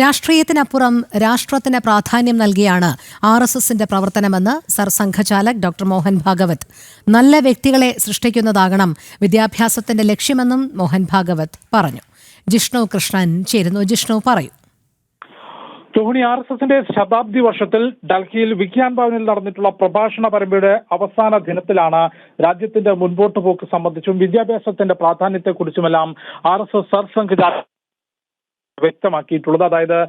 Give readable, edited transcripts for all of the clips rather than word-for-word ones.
രാഷ്ട്രീയത്തിനപ്പുറം രാഷ്ട്രത്തിന് പ്രാധാന്യം നൽകിയാണ് RSSന്റെ പ്രവർത്തനമെന്ന് സർസംഘചാലക് ഡോക്ടർ മോഹൻ ഭാഗവത്. നല്ല വ്യക്തികളെ സൃഷ്ടിക്കുന്നതാകണം വിദ്യാഭ്യാസത്തിന്റെ ലക്ഷ്യമെന്നും മോഹൻ ഭാഗവത് പറഞ്ഞു. ജിഷ്ണു കൃഷ്ണൻ ചേരുന്നു. ജിഷ്ണു, പറയൂ. രോഹിണി, RSSന്റെ ശതാബ്ദി വർഷത്തിൽ ഡൽഹിയിൽ വിജ്ഞാൻ ഭവനിൽ നടന്നിട്ടുള്ള പ്രഭാഷണ പരമ്പരയുടെ അവസാന ദിനത്തിലാണ് രാജ്യത്തിന്റെ മുൻപോട്ട് പോക്ക് സംബന്ധിച്ചും വിദ്യാഭ്യാസത്തിന്റെ പ്രാധാന്യത്തെക്കുറിച്ചുമെല്ലാം RSS സർസംഘചാലക് വ്യക്തമാക്കിയിട്ടുള്ളത്. അതായത്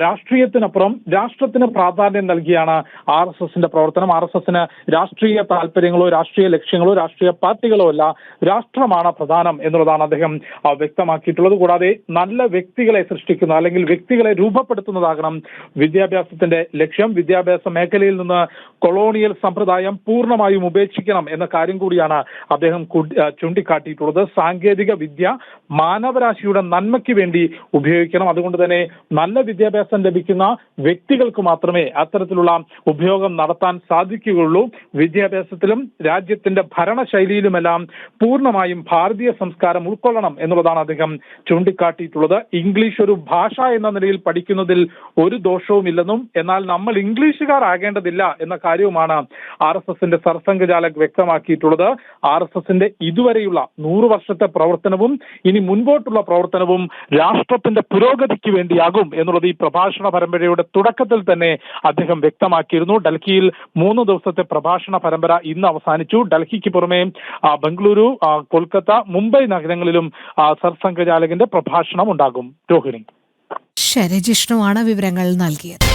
രാഷ്ട്രീയത്തിനപ്പുറം രാഷ്ട്രത്തിന് പ്രാധാന്യം നൽകിയാണ് RSSന്റെ പ്രവർത്തനം. RSSന് രാഷ്ട്രീയ താല്പര്യങ്ങളോ രാഷ്ട്രീയ ലക്ഷ്യങ്ങളോ രാഷ്ട്രീയ പാർട്ടികളോ അല്ല, രാഷ്ട്രമാണ് പ്രധാനം എന്നുള്ളതാണ് അദ്ദേഹം വ്യക്തമാക്കിയിട്ടുള്ളത്. കൂടാതെ നല്ല വ്യക്തികളെ സൃഷ്ടിക്കുന്ന അല്ലെങ്കിൽ വ്യക്തികളെ രൂപപ്പെടുത്തുന്നതാകണം വിദ്യാഭ്യാസത്തിന്റെ ലക്ഷ്യം. വിദ്യാഭ്യാസ മേഖലയിൽ നിന്ന് കൊളോണിയൽ സമ്പ്രദായം പൂർണ്ണമായും ഉപേക്ഷിക്കണം എന്ന കാര്യം കൂടിയാണ് അദ്ദേഹം ചൂണ്ടിക്കാട്ടിയിട്ടുള്ളത്. സാങ്കേതിക വിദ്യ മാനവരാശിയുടെ നന്മയ്ക്ക് വേണ്ടി ഉപയോഗിക്കണം. അതുകൊണ്ട് തന്നെ നല്ല വിദ്യാഭ്യാസം ലഭിക്കുന്ന വ്യക്തികൾക്ക് മാത്രമേ അത്തരത്തിലുള്ള ഉപയോഗം നടത്താൻ സാധിക്കുകയുള്ളൂ. വിദ്യാഭ്യാസത്തിലും രാജ്യത്തിന്റെ ഭരണശൈലിയിലുമെല്ലാം പൂർണ്ണമായും ഭാരതീയ സംസ്കാരം ഉൾക്കൊള്ളണം എന്നുള്ളതാണ് അദ്ദേഹം ചൂണ്ടിക്കാട്ടിയിട്ടുള്ളത്. ഇംഗ്ലീഷ് ഒരു ഭാഷ എന്ന നിലയിൽ പഠിക്കുന്നതിൽ ഒരു ദോഷവുമില്ലെന്നും എന്നാൽ നമ്മൾ ഇംഗ്ലീഷുകാർ ആകേണ്ടതില്ല എന്ന കാര്യവുമാണ് RSSന്റെ സർസംഘചാലക് വ്യക്തമാക്കിയിട്ടുള്ളത്. RSSന്റെ ഇതുവരെയുള്ള 100 വർഷത്തെ പ്രവർത്തനവും ഇനി മുൻപോട്ടുള്ള പ്രവർത്തനവും രാഷ്ട്രത്തിന്റെ പുരോഗതിക്ക് വേണ്ടിയാകും എന്നുള്ളത് ഈ പ്രഭാഷണ പരമ്പരയുടെ തുടക്കത്തിൽ തന്നെ അദ്ദേഹം വ്യക്തമാക്കിയിരുന്നു. ഡൽഹിയിൽ 3 ദിവസത്തെ പ്രഭാഷണ പരമ്പര ഇന്ന് അവസാനിച്ചു. ഡൽഹിക്ക് പുറമെ ബംഗളൂരു, കൊൽക്കത്ത, മുംബൈ നഗരങ്ങളിലും സർസംഘചാലകിന്റെ പ്രഭാഷണം ഉണ്ടാകും. രോഹിണി. ശരി, ജിഷ്ണുവാണ് വിവരങ്ങൾ നൽകിയത്.